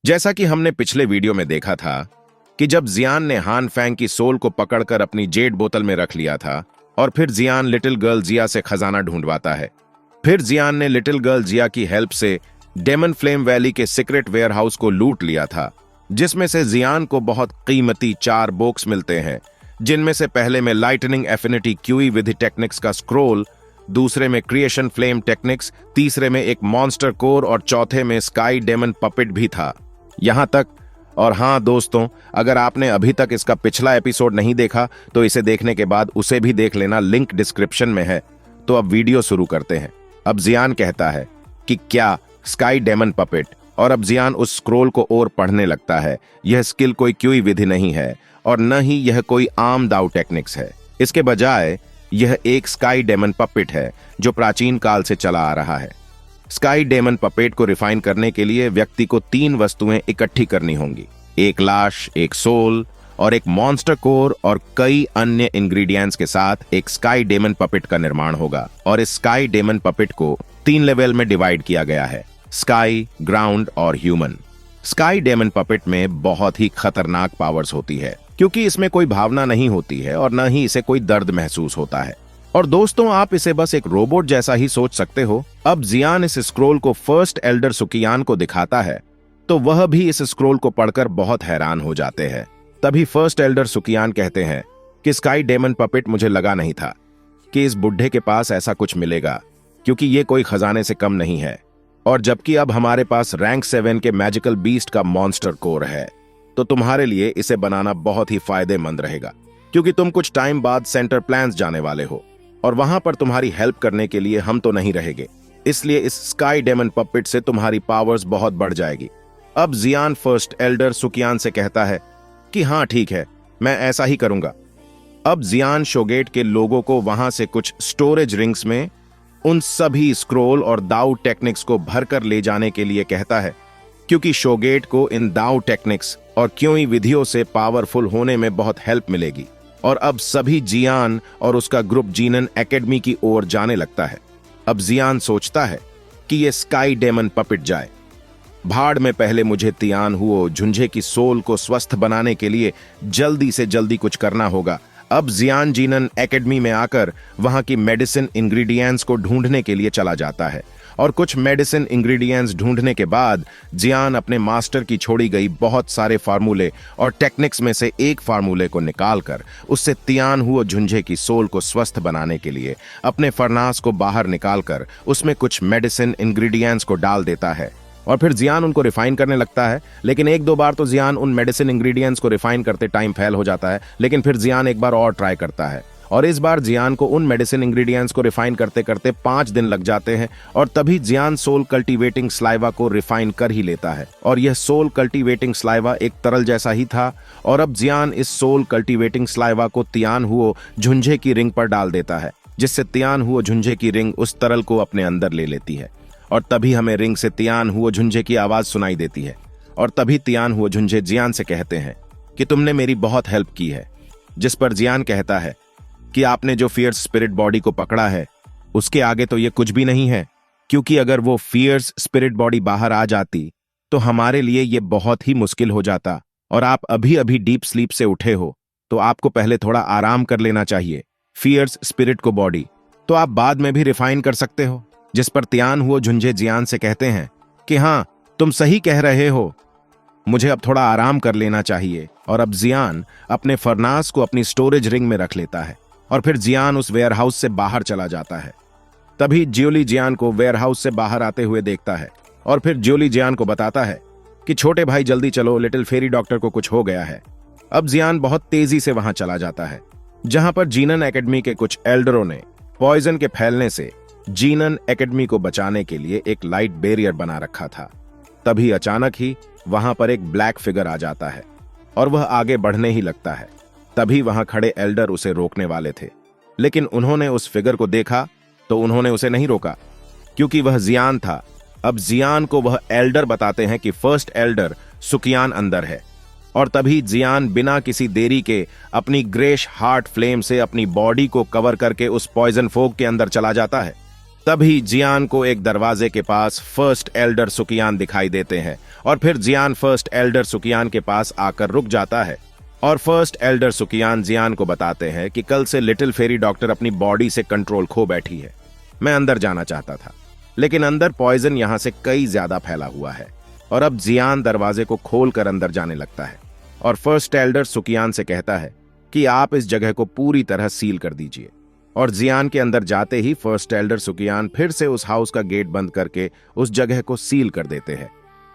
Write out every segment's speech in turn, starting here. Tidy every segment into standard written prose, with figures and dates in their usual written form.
जैसा कि हमने पिछले वीडियो में देखा था कि जब जियान ने हान फैंग की सोल को पकड़कर अपनी जेड बोतल में रख लिया था और फिर जियान लिटिल गर्ल जिया से खजाना ढूंढवाता है। फिर जियान ने लिटिल गर्ल जिया की हेल्प से डेमन फ्लेम वैली के सीक्रेट वेयरहाउस को लूट लिया था, जिसमें से जियान को बहुत कीमती 4 बॉक्स मिलते हैं, जिनमें से पहले में लाइटनिंग एफिनिटी क्यूई विधि टेक्निक्स का स्क्रोल, दूसरे में क्रिएशन फ्लेम टेक्निक्स, तीसरे में एक मॉन्स्टर कोर और चौथे में स्काई डेमन पपेट भी था। यहां तक। और हाँ दोस्तों, अगर आपने अभी तक इसका पिछला एपिसोड नहीं देखा तो इसे देखने के बाद उसे भी देख लेना, लिंक डिस्क्रिप्शन में है। तो अब वीडियो शुरू करते हैं। अब जियान कहता है कि क्या स्काई डेमन पपेट, और अब जियान उस स्क्रोल को और पढ़ने लगता है। यह स्किल कोई क्यूई विधि नहीं है और न ही यह कोई आम दाऊ टेक्निक्स है। इसके बजाय यह एक स्काई डेमन पपेट है जो प्राचीन काल से चला आ रहा है। स्काई डेमन पपेट को रिफाइन करने के लिए व्यक्ति को 3 वस्तुएं इकट्ठी करनी होंगी, एक लाश, एक सोल और एक मॉन्स्टर कोर, और कई अन्य इंग्रेडिएंट्स के साथ एक स्काई डेमन पपेट का निर्माण होगा। और इस स्काई डेमन पपेट को 3 लेवल में डिवाइड किया गया है, स्काई, ग्राउंड और ह्यूमन। स्काई डेमन पपेट में बहुत ही खतरनाक पावर्स होती है, क्योंकि इसमें कोई भावना नहीं होती है और न ही इसे कोई दर्द महसूस होता है। और दोस्तों, आप इसे बस एक रोबोट जैसा ही सोच सकते हो। अब जियान इस स्क्रोल को फर्स्ट एल्डर सुकियान को दिखाता है, तो वह भी इस स्क्रोल को पढ़कर बहुत हैरान हो जाते हैं। तभी फर्स्ट एल्डर सुकियान कहते हैं कि स्काई डेमन पपेट, मुझे लगा नहीं था कि इस बुढ़े के पास ऐसा कुछ मिलेगा, क्योंकि ये कोई खजाने से कम नहीं है। और जबकि अब हमारे पास रैंक 7 के मैजिकल बीस्ट का मॉन्स्टर कोर है, तो तुम्हारे लिए इसे बनाना बहुत ही फायदेमंद रहेगा, क्योंकि तुम कुछ टाइम बाद सेंटर प्लान्स जाने वाले हो और वहां पर तुम्हारी हेल्प करने के लिए हम तो नहीं रहेंगे। इसलिए इस स्काई डेमन पपेट से तुम्हारी पावर्स बहुत बढ़ जाएगी। अब जियान फर्स्ट एल्डर सुकियान से कहता है कि हाँ ठीक है, मैं ऐसा ही करूंगा। अब जियान शोगेट के लोगों को वहां से कुछ स्टोरेज रिंग्स में उन सभी स्क्रोल और दाऊ टेक्निक्स को भरकर ले जाने के लिए कहता है, क्योंकि शोगेट को इन दाऊ टेक्निक्स और क्यूई विधियों से पावरफुल होने में बहुत हेल्प मिलेगी। और अब सभी जियान और उसका ग्रुप जीनन एकेडमी की ओर जाने लगता है। अब जियान सोचता है कि ये स्काई डेमन पपेट जाए भाड़ में, पहले मुझे तियान हुओ झुंझे की सोल को स्वस्थ बनाने के लिए जल्दी से जल्दी कुछ करना होगा। अब जियान जीनन एकेडमी में आकर वहां की मेडिसिन इंग्रेडिएंट्स को ढूंढने के लिए चला जाता है, और कुछ मेडिसिन इंग्रेडिएंट्स ढूंढने के बाद जियान अपने मास्टर की छोड़ी गई बहुत सारे फार्मूले और टेक्निक्स में से एक फार्मूले को निकालकर उससे तियान हुओ झुंझे की सोल को स्वस्थ बनाने के लिए अपने फरनास को बाहर निकालकर उसमें कुछ मेडिसिन इंग्रेडिएंट्स को डाल देता है। और फिर जियान उनको रिफाइन करने लगता है, लेकिन 1-2 बार तो जियान उन मेडिसिन इंग्रेडिएंट्स को रिफाइन करते टाइम फेल हो जाता है। लेकिन फिर जियान एक बार और ट्राई करता है, और इस बार जियान को उन मेडिसिन इंग्रेडिएंट्स को रिफाइन करते करते 5 दिन लग जाते हैं। और तभी जियान सोल कल्टीवेटिंग स्लाइवा को रिफाइन कर ही लेता है, और यह सोल कल्टीवेटिंग स्लाइवा एक तरल जैसा ही था। और अब जियान इस सोल कल्टीवेटिंग स्लाइवा को तियान हुओ झुंझे की रिंग पर डाल देता है, जिससे तियान हुओ झुंझे की रिंग उस तरल को अपने अंदर ले लेती है। और तभी हमें रिंग से तियान हुओ झुंझे की आवाज सुनाई देती है। और तभी तियान हुओ झुंझे जियान से कहते हैं कि तुमने मेरी बहुत हेल्प की है। जिस पर जियान कहता है कि आपने जो फियर्स स्पिरिट बॉडी को पकड़ा है, उसके आगे तो ये कुछ भी नहीं है, क्योंकि अगर वो फियर्स स्पिरिट बॉडी बाहर आ जाती तो हमारे लिए ये बहुत ही मुश्किल हो जाता। और आप अभी अभी डीप स्लीप से उठे हो, तो आपको पहले थोड़ा आराम कर लेना चाहिए। फियर्स स्पिरिट को बॉडी तो आप बाद में भी रिफाइन कर सकते हो। जिस पर तियान हुओ झुंझे जियान से कहते हैं कि हाँ, तुम सही कह रहे हो, मुझे अब थोड़ा आराम कर लेना चाहिए। और अब जियान अपने फरनास को अपनी स्टोरेज रिंग में रख लेता है, और फिर जियान उस वेयरहाउस से बाहर चला जाता है। तभी ज्योली जियान को वेयरहाउस से बाहर आते हुए देखता है, और फिर ज्योली जियान को बताता है कि छोटे भाई जल्दी चलो, लिटिल फेरी डॉक्टर को कुछ हो गया है। अब जियान बहुत तेजी से वहां चला जाता है, जहां पर जीनन एकेडमी के कुछ एल्डरों ने पॉइजन के फैलने से जीनन एकेडमी को बचाने के लिए एक लाइट बैरियर बना रखा था। तभी अचानक ही वहां पर एक ब्लैक फिगर आ जाता है, और वह आगे बढ़ने ही लगता है। तभी वहां खड़े एल्डर उसे रोकने वाले थे, लेकिन उन्होंने उस फिगर को देखा तो उन्होंने उसे नहीं रोका, क्योंकि वह जियान था। अब जियान को वह एल्डर बताते हैं कि फर्स्ट एल्डर सुकियान अंदर है। और तभी जियान बिना किसी देरी के अपनी ग्रेश हार्ट फ्लेम से अपनी बॉडी को कवर करके उस पॉइजन फोग के अंदर चला जाता है। तभी जियान को एक दरवाजे के पास फर्स्ट एल्डर सुकियान दिखाई देते हैं और फिर जियान फर्स्ट एल्डर सुकियान के पास आकर रुक जाता है और फर्स्ट एल्डर सुकियान जियान को बताते हैं कि कल से लिटिल फेरी डॉक्टर अपनी बॉडी से कंट्रोल खो बैठी है। मैं अंदर जाना चाहता था, लेकिन अंदर पॉइजन यहां से कई ज्यादा फैला हुआ है और अब जियान दरवाजे को खोलकर अंदर जाने लगता है और फर्स्ट एल्डर सुकियान से कहता है कि आप इस जगह को पूरी तरह सील कर दीजिए। और जियान के अंदर जाते ही फर्स्ट एल्डर सुकियान फिर से उस हाउस का गेट बंद करके उस जगह को सील कर देते हैं।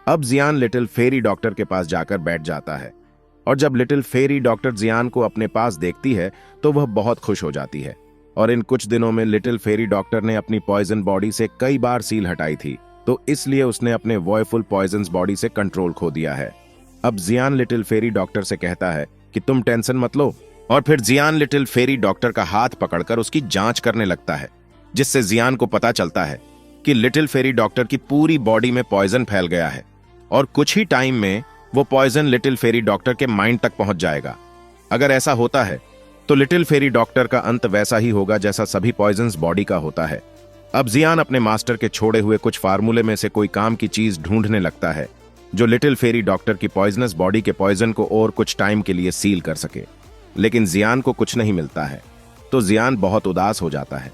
अब जियान लिटिल फेरी डॉक्टर के पास जाकर बैठ जाता है और जब लिटिल फेरी डॉक्टर जियान को अपने पास देखती है तो वह बहुत खुश हो जाती है। और इन कुछ दिनों में लिटिल फेरी डॉक्टर ने अपनी पॉइजन बॉडी से कई बार सील हटाई थी, तो इसलिए उसने अपने वॉयफुल पॉइजन बॉडी से कंट्रोल खो दिया है। अब जियान लिटिल फेरी डॉक्टर से कहता है कि तुम टेंशन मत लो, और फिर जियान लिटिल फेरी डॉक्टर का हाथ पकड़कर उसकी जांच करने लगता है, जिससे जियान को पता चलता है कि लिटिल फेरी डॉक्टर की पूरी बॉडी में पॉइजन फैल गया है और कुछ ही टाइम में वो पॉइजन लिटिल फेरी डॉक्टर के माइंड तक पहुंच जाएगा। अगर ऐसा होता है तो लिटिल फेरी डॉक्टर का अंत वैसा ही होगा जैसा सभी पॉइजन्स बॉडी का होता है। अब जियान अपने मास्टर के छोड़े हुए कुछ फार्मूले में से कोई काम की चीज ढूंढने लगता है जो लिटिल फेरी डॉक्टर की पॉइजनस बॉडी के पॉइजन को और कुछ टाइम के लिए सील कर सके, लेकिन जियान को कुछ नहीं मिलता है तो जियान बहुत उदास हो जाता है।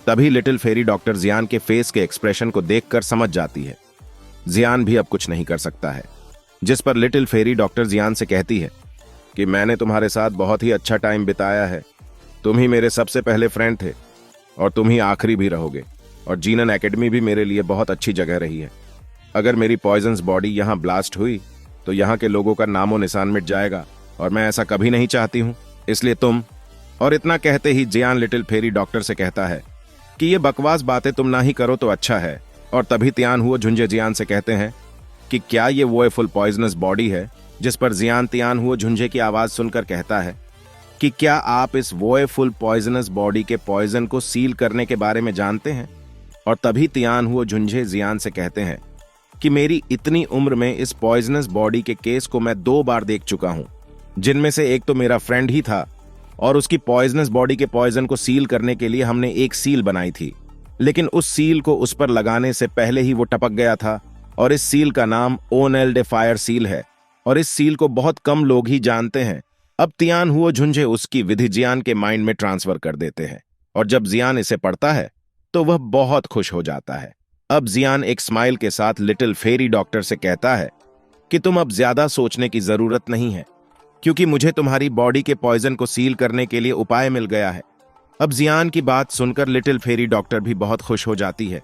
तभी लिटिल फेरी डॉक्टर जियान के फेस के एक्सप्रेशन को देखकर समझ जाती है जियान भी अब कुछ नहीं कर सकता है, जिस पर लिटिल फेरी डॉक्टर जियान से कहती है कि मैंने तुम्हारे साथ बहुत ही अच्छा टाइम बिताया है, तुम ही मेरे सबसे पहले फ्रेंड थे और तुम ही आखिरी भी रहोगे, और जीनन एकेडमी भी मेरे लिए बहुत अच्छी जगह रही है। अगर मेरी पॉइजन्स बॉडी यहाँ ब्लास्ट हुई तो यहाँ के लोगों का नामो निशान मिट जाएगा और मैं ऐसा कभी नहीं चाहती हूँ, इसलिए तुम। और इतना कहते ही जियान लिटिल फेरी डॉक्टर से कहता है कि ये बकवास बातें तुम ना ही करो तो अच्छा है। और तभी तियान हुओ झुंझे जियान से कहते हैं कि क्या ये वो फुल पॉइजनस बॉडी है, जिस पर जियान तियान हुओ झुंझे की आवाज सुनकर कहता है कि क्या आप इस वो फुल पॉइजनस बॉडी के पॉइजन को सील करने के बारे में जानते हैं। और तभी तियान हुओ झुंझे जियान से कहते हैं कि मेरी इतनी उम्र में इस पॉइजनस बॉडी के केस को मैं 2 बार देख चुका हूं, जिनमें से एक तो मेरा फ्रेंड ही था और उसकी पॉइजनस बॉडी के पॉइजन को सील करने के लिए हमने एक सील बनाई थी, लेकिन उस सील को उस पर लगाने से पहले ही वो टपक गया था। और इस सील का नाम ओनेल डे फायर सील है और इस सील को बहुत कम लोग ही जानते हैं। अब तियान हुओ झुंझे उसकी विधि जियान के माइंड में ट्रांसफर कर देते हैं और जब जियान इसे पढ़ता है तो वह बहुत खुश हो जाता है। अब जियान एक स्माइल के साथ लिटिल फेरी डॉक्टर से कहता है कि तुम अब ज्यादा सोचने की जरूरत नहीं है, क्योंकि मुझे तुम्हारी बॉडी के पॉइजन को सील करने के लिए उपाय मिल गया है। अब जियान की बात सुनकर लिटिल फेरी डॉक्टर भी बहुत खुश हो जाती है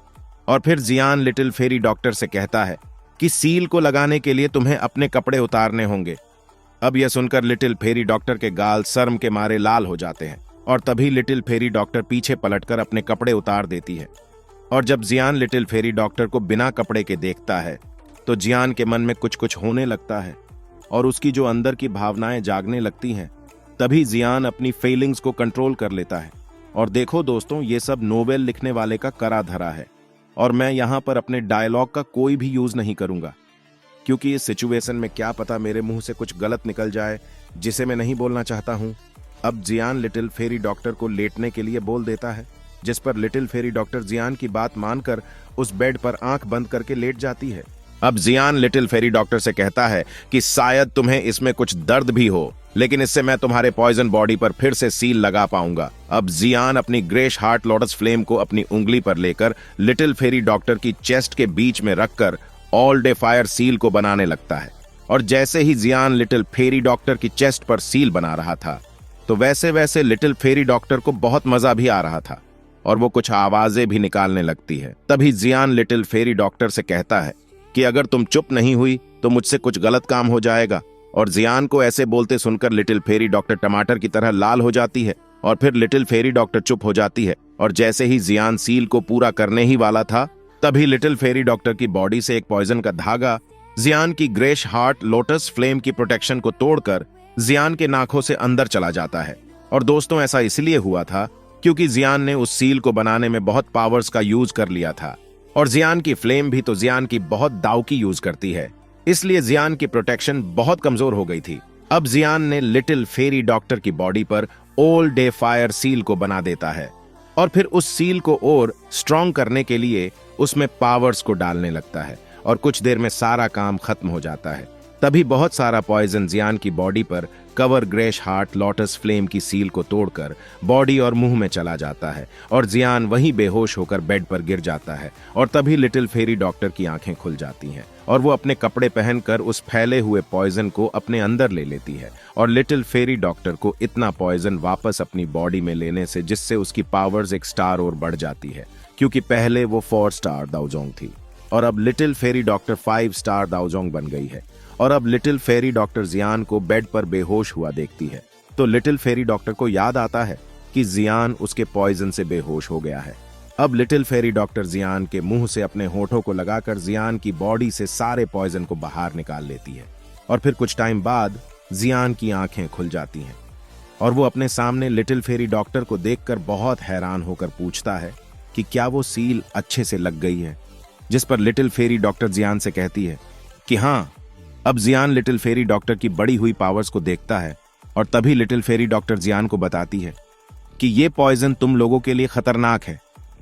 और फिर जियान लिटिल फेरी डॉक्टर से कहता है कि सील को लगाने के लिए तुम्हें अपने कपड़े उतारने होंगे। अब यह सुनकर लिटिल फेरी डॉक्टर के गाल शर्म के मारे लाल हो जाते हैं और तभी लिटिल फेरी डॉक्टर पीछे पलटकर अपने कपड़े उतार देती है। और जब जियान लिटिल फेरी डॉक्टर को बिना कपड़े के देखता है तो जियान के मन में कुछ कुछ होने लगता है और उसकी जो अंदर की भावनाएं जागने लगती हैं। तभी जियान अपनी फीलिंग्स को कंट्रोल कर लेता है। और देखो दोस्तों, ये सब नोवेल लिखने वाले का करा धरा है और मैं यहाँ पर अपने डायलॉग का कोई भी यूज नहीं करूंगा, क्योंकि इस सिचुएशन में क्या पता मेरे मुंह से कुछ गलत निकल जाए जिसे मैं नहीं बोलना चाहता हूँ। अब जियान लिटिल फेरी डॉक्टर को लेटने के लिए बोल देता है, जिस पर लिटिल फेरी डॉक्टर जियान की बात मानकर उस बेड पर आंख बंद करके लेट जाती है। अब जियान लिटिल फेरी डॉक्टर से कहता है कि शायद तुम्हें इसमें कुछ दर्द भी हो, लेकिन इससे मैं तुम्हारे पॉइजन बॉडी पर फिर से सील लगा पाऊंगा। अब जियान अपनी ग्रेश हार्ट लोटस फ्लेम को अपनी उंगली पर लेकर लिटिल फेरी डॉक्टर की चेस्ट के बीच में रखकर ऑल डे फायर सील को बनाने लगता है। और जैसे ही जियान लिटिल फेरी डॉक्टर की चेस्ट पर सील बना रहा था तो वैसे वैसे लिटिल फेरी डॉक्टर को बहुत मजा भी आ रहा था और वो कुछ आवाजें भी निकालने लगती है। तभी जियान लिटिल फेरी डॉक्टर से कहता है कि अगर तुम चुप नहीं हुई तो मुझसे कुछ गलत काम हो जाएगा। और जियान को ऐसे बोलते सुनकर लिटिल फेरी डॉक्टर टमाटर की तरह लाल हो जाती है और फिर लिटिल फेरी डॉक्टर चुप हो जाती है। और जैसे ही जियान सील को पूरा करने ही वाला था तभी लिटिल फेरी डॉक्टर की बॉडी से एक पॉइजन का धागा जियान की ग्रेश हार्ट लोटस फ्लेम की प्रोटेक्शन को तोड़कर जियान के नाखों से अंदर चला जाता है। और दोस्तों, ऐसा इसलिए हुआ था क्योंकि जियान ने उस सील को बनाने में बहुत पावर्स का यूज कर लिया था और जियान की फ्लेम भी तो जियान की बहुत दाव की यूज करती है, इसलिए जियान की प्रोटेक्शन बहुत कमजोर हो गई थी। अब जियान ने लिटिल फेरी डॉक्टर की बॉडी पर ऑल डे फायर सील को बना देता है और फिर उस सील को और स्ट्रॉन्ग करने के लिए उसमें पावर्स को डालने लगता है और कुछ देर में सारा काम खत्म हो जाता है। तभी बहुत सारा पॉइजन जियान की बॉडी पर cover greyish heart lotus flame की सील को तोड़कर बॉडी और मुंह में चला जाता है और जियान वहीं बेहोश होकर बेड पर गिर जाता है। और तभी लिटिल फेरी डॉक्टर की आंखें खुल जाती हैं और वो अपने कपड़े पहनकर उस फैले हुए पॉइजन को अपने अंदर ले लेती है और लिटिल फेरी डॉक्टर को इतना पॉइजन वापस अपनी बॉडी में लेने से जिससे उसकी पावर्स एक स्टार और बढ़ जाती है, क्योंकि पहले वो 4 स्टार दाओजोंग थी और अब लिटिल फेरी डॉक्टर 5 स्टार दाओजोंग बन गई है। और अब लिटिल फेरी डॉक्टर जियान को बेड पर बेहोश हुआ देखती है तो लिटिल फेरी डॉक्टर को याद आता है कि जियान उसके पॉइजन से बेहोश हो गया है। अब लिटिल फेरी डॉक्टर जियान के मुंह से अपने होठों को लगाकर जियान की बॉडी से सारे पॉइजन को बाहर निकाल लेती है और फिर कुछ टाइम बाद जियान की आंखें खुल जाती हैं और वो अपने सामने लिटिल फेरी डॉक्टर को देखकर बहुत हैरान होकर पूछता है कि क्या वो सील अच्छे से लग गई है, जिस पर लिटिल फेरी डॉक्टर जियान से कहती है कि हाँ। अब जियान लिटिल फेरी डॉक्टर की बड़ी हुई पावर्स को देखता है और तभी लिटिल फेरी डॉक्टर जियान को बताती है कि ये पॉइजन तुम लोगों के लिए खतरनाक है,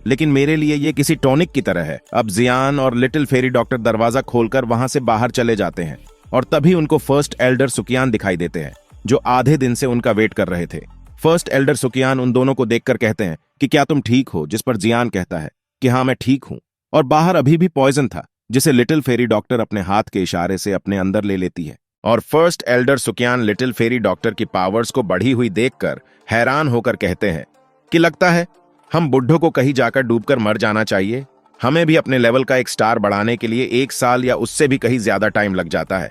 लेकिन मेरे लिए ये किसी टॉनिक की तरह है। अब जियान और लिटिल फेरी डॉक्टर दरवाजा खोलकर वहां से बाहर चले जाते हैं और तभी उनको फर्स्ट एल्डर सुकियान दिखाई देते हैं जो आधे दिन से उनका वेट कर रहे थे। फर्स्ट एल्डर सुकियान उन दोनों को देखकर कहते हैं कि क्या तुम ठीक हो, जिस पर जियान कहता है कि हाँ मैं ठीक हूं। और बाहर अभी भी पॉइजन था जिसे लिटिल फेरी डॉक्टर अपने हाथ के इशारे से अपने अंदर ले लेती है और first Elder सुकियान little fairy doctor की पावर्स को बढ़ी हुई देखकर हैरान होकर कहते हैं कि लगता है हम बुड्ढों को कहीं जाकर डूबकर मर जाना चाहिए। हमें भी अपने लेवल का एक स्टार बढ़ाने के लिए 1 साल या उससे भी कहीं ज्यादा टाइम लग जाता है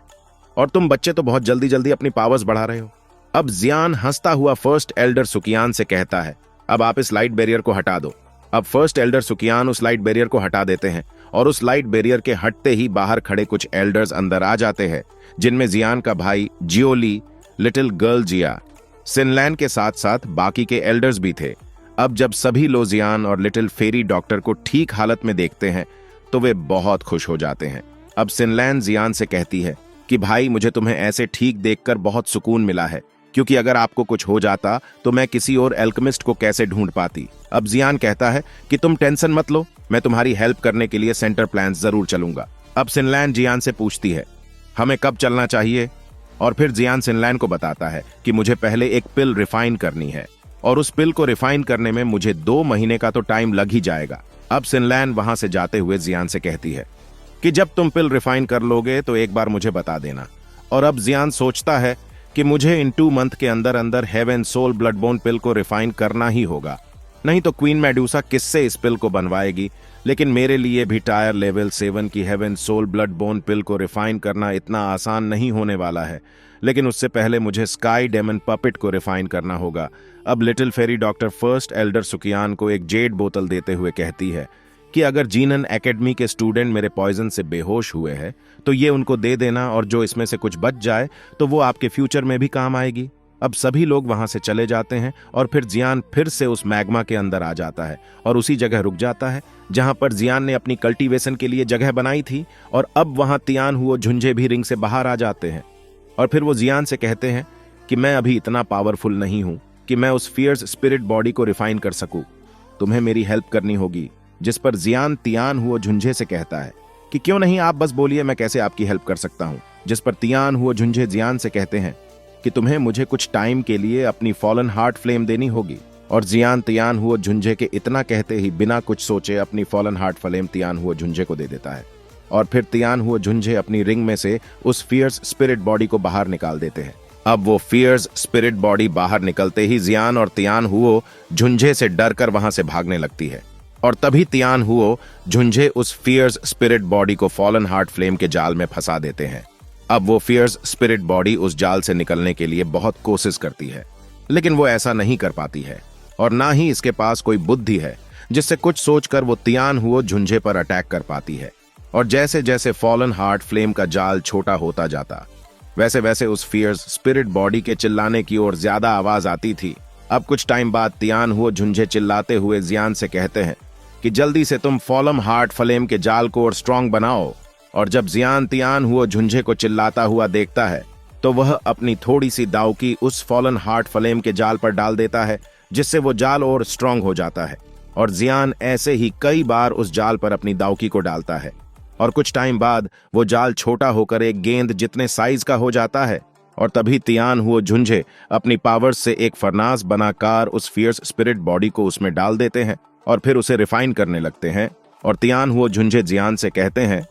और तुम बच्चे तो बहुत जल्दी जल्दी अपनी पावर्स बढ़ा रहे हो। अब जियान हंसता हुआ फर्स्ट एल्डर सुकियान से कहता है अब आप इस लाइट बैरियर को हटा दो। अब फर्स्ट एल्डर सुकियान उस लाइट बैरियर को हटा देते हैं और उस लाइट बैरियर के हटते ही बाहर खड़े कुछ एल्डर्स अंदर आ जाते हैं, जिनमें जियान का भाई जियोली, लिटिल गर्ल जिया, सिनलैन के साथ साथ बाकी के एल्डर्स भी थे। अब जब सभी लोग जियान और लिटिल फेरी डॉक्टर को ठीक हालत में देखते हैं तो वे बहुत खुश हो जाते हैं। अब सिनलैन जियान से कहती है कि भाई मुझे तुम्हें ऐसे ठीक देखकर बहुत सुकून मिला है, क्योंकि अगर आपको कुछ हो जाता तो मैं किसी और एल्केमिस्ट को कैसे ढूंढ पाती। अब जियान कहता है कि तुम टेंशन मत लो, मैं तुम्हारी हेल्प करने के लिए सेंटर प्लान जरूर चलूंगा। अब सिनलैन जियान से पूछती है हमें कब चलना चाहिए और फिर जियान सिनलैन को बताता है कि मुझे पहले एक पिल रिफाइन करनी है और उस पिल को रिफाइन करने में मुझे 2 महीने का तो टाइम लग ही जाएगा। अब सिनलैन वहां से जाते हुए जियान से कहती है कि जब तुम पिल रिफाइन कर लोगे तो एक बार मुझे बता देना। और अब जियान सोचता है कि मुझे इन 2 मंथ के अंदर अंदर हेवन सोल ब्लड बोन पिल को रिफाइन करना ही होगा, नहीं तो क्वीन मेडूसा किससे इस पिल को बनवाएगी। लेकिन मेरे लिए भी टायर लेवल 7 की हेवन सोल ब्लड बोन पिल को रिफाइन करना इतना आसान नहीं होने वाला है, लेकिन उससे पहले मुझे स्काई डेमन पपिट को रिफाइन करना होगा। अब little fairy doctor first Elder सुकियान को एक जेड बोतल देते हुए कहती है कि अगर जीनन एकेडमी के स्टूडेंट मेरे पॉइजन से बेहोश हुए हैं तो ये उनको दे देना और जो इसमें से कुछ बच जाए तो वो आपके फ्यूचर में भी काम आएगी। अब सभी लोग वहां से चले जाते हैं और फिर जियान फिर से उस मैग्मा के अंदर आ जाता है और उसी जगह रुक जाता है जहां पर जियान ने अपनी कल्टीवेशन के लिए जगह बनाई थी। और अब वहां तियान हुओ झुंझे भी रिंग से बाहर आ जाते हैं और फिर वो जियान से कहते हैं कि मैं अभी इतना पावरफुल नहीं हूं कि मैं उस फियर्स स्पिरिट बॉडी को रिफाइन कर सकूं, तुम्हें मेरी हेल्प करनी होगी। जिस पर जियान तियान हुओ झुंझे से कहता है कि क्यों नहीं, आप बस बोलिए मैं कैसे आपकी हेल्प कर सकता हूं। जिस पर तियान हुओ झुंझे जियान से कहते हैं कि तुम्हें मुझे कुछ टाइम के लिए अपनी फॉलन हार्ट फ्लेम देनी होगी। और जियान तियान हुओ झुंझे के इतना कहते ही बिना कुछ सोचे अपनी फॉलन हार्ट फ्लेम तियान हुओ झुंझे को दे देता है और फिर तियान हुओ झुंझे अपनी रिंग में से उस फियर्स स्पिरिट बॉडी को बाहर निकाल देते हैं। अब वो फियर्स स्पिरिट बॉडी बाहर निकलते ही जियान और तियान हुओ झुंझे से डरकर वहां से भागने लगती है और तभी तियान हुओ झुंझे उस फियर्स स्पिरिट बॉडी को फॉलन हार्ट फ्लेम के जाल में फंसा देते हैं। अब वो फियर्स स्पिरिट बॉडी उस जाल से निकलने के लिए बहुत कोशिश करती है, लेकिन वो ऐसा नहीं कर पाती है और ना ही इसके पास कोई बुद्धि है जिससे कुछ सोचकर वो तियान हुओ झुंझे पर अटैक कर पाती है। और जैसे जैसे फॉलन हार्ट फ्लेम का जाल छोटा होता जाता वैसे वैसे उस फियर्स स्पिरिट बॉडी के चिल्लाने की ओर ज्यादा आवाज आती थी। अब कुछ टाइम बाद तियान हुओ झुंझे चिल्लाते हुए जियान से कहते हैं कि जल्दी से तुम फॉलन हार्ट फ्लेम के जाल को और स्ट्रांग बनाओ। और जब जियान तियान हुओ झुंझे को चिल्लाता हुआ देखता है तो वह अपनी थोड़ी सी दावकी उस फॉलन हार्ट फ्लेम के जाल पर डाल देता है, जिससे वो जाल और स्ट्रांग हो जाता है। और जियान ऐसे ही कई बार उस जाल पर अपनी दावकी को डालता है और कुछ टाइम बाद वो जाल छोटा होकर एक गेंद जितने साइज का हो जाता है और तभी तियान हुओ झुंझे अपनी पावर्स से एक फरनास बनाकर उस फियर्स स्पिरिट बॉडी को उसमें डाल देते हैं और फिर उसे रिफाइन करने लगते हैं। और तियान हुओ झुंझे जियान से कहते हैं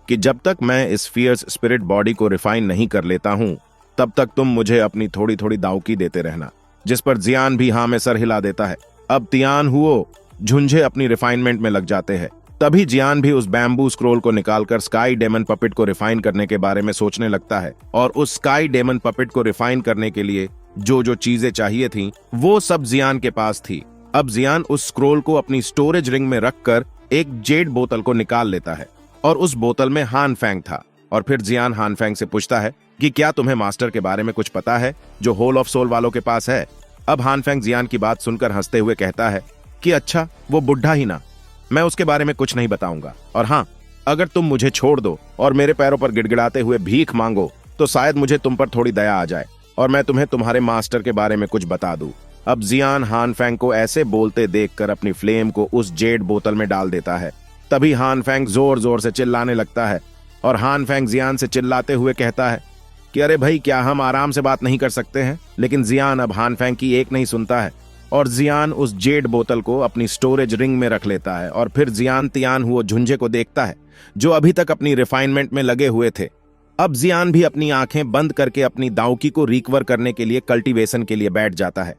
कि जब तक मैं इस फियर्स स्पिरिट बॉडी को रिफाइन नहीं कर लेता हूं तब तक तुम मुझे अपनी थोड़ी थोड़ी दावकी देते रहना, जिस पर जियान भी हाँ में सर हिला देता है। अब तियान हुओ झुंझे अपनी रिफाइनमेंट में लग जाते हैं। तभी जियान भी उस बैम्बू स्क्रोल को निकालकर स्काई डेमन पपेट को रिफाइन करने के बारे में सोचने लगता है और उस स्काई डेमन पपेट को रिफाइन करने के लिए जो जो चीजें चाहिए थीं वो सब जियान के पास थी। अब जियान उस स्क्रोल को अपनी स्टोरेज रिंग में रखकर एक जेड बोतल को निकाल लेता है और उस बोतल में हान फैंग था। और फिर जियान हान फैंग से पूछता है कि क्या तुम्हें मास्टर के बारे में कुछ पता है जो होल ऑफ सोल वालों के पास है। अब हान फैंग जियान की बात सुनकर हंसते हुए कहता है कि अच्छा वो बुढ़ा ही ना, मैं उसके बारे में कुछ नहीं बताऊंगा, और हाँ अगर तुम मुझे छोड़ दो और मेरे पैरों पर गिड़गिड़ाते हुए भीख मांगो तो शायद मुझे तुम पर थोड़ी दया आ जाए और मैं तुम्हें तुम्हारे मास्टर के बारे में कुछ बता दूं। अब जियान हान फैंग को ऐसे बोलते देखकर अपनी फ्लेम को उस जेड बोतल में डाल देता है। तभी हान फैंग जोर जोर से चिल्लाने लगता है और हान फैंग जियान से चिल्लाते हुए कहता है कि अरे भाई क्या हम आराम से बात नहीं कर सकते हैं। लेकिन जियान अब हान फैंग की एक नहीं सुनता है और जियान उस जेड बोतल को अपनी स्टोरेज रिंग में रख लेता है। और फिर जियान तियान हुओ झुंझे को देखता है जो अभी तक अपनी रिफाइनमेंट में लगे हुए थे। अब जियान भी अपनी आंखें बंद करके अपनी दावकी को रिकवर करने के लिए कल्टीवेशन के लिए बैठ जाता है।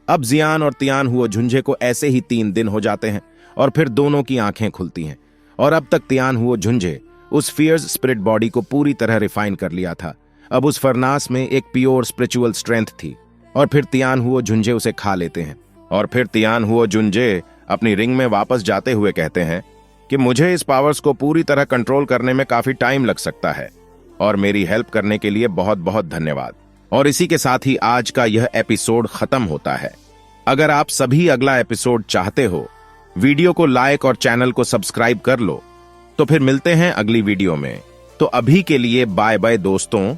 अब जियान और तियान हुओ झुंझे को ऐसे ही 3 दिन हो जाते हैं और फिर दोनों की आंखें खुलती हैं और अब तक तियान हुओ झुंझे उस फियर्स स्पिरिट बॉडी को पूरी तरह रिफाइन कर लिया था। अब उस फरनास में एक प्योर स्पिरिचुअल स्ट्रेंथ थी और फिर तियान हुओ झुंझे उसे खा लेते हैं। और फिर तियान हुओ झुंझे अपनी रिंग में वापस जाते हुए कहते हैं कि मुझे इस पावर्स को पूरी तरह कंट्रोल करने में काफी टाइम लग सकता है और मेरी हेल्प करने के लिए बहुत बहुत धन्यवाद। और इसी के साथ ही आज का यह एपिसोड खत्म होता है। अगर आप सभी अगला एपिसोड चाहते हो, वीडियो को लाइक और चैनल को सब्सक्राइब कर लो। तो फिर मिलते हैं अगली वीडियो में। तो अभी के लिए बाय बाय दोस्तों।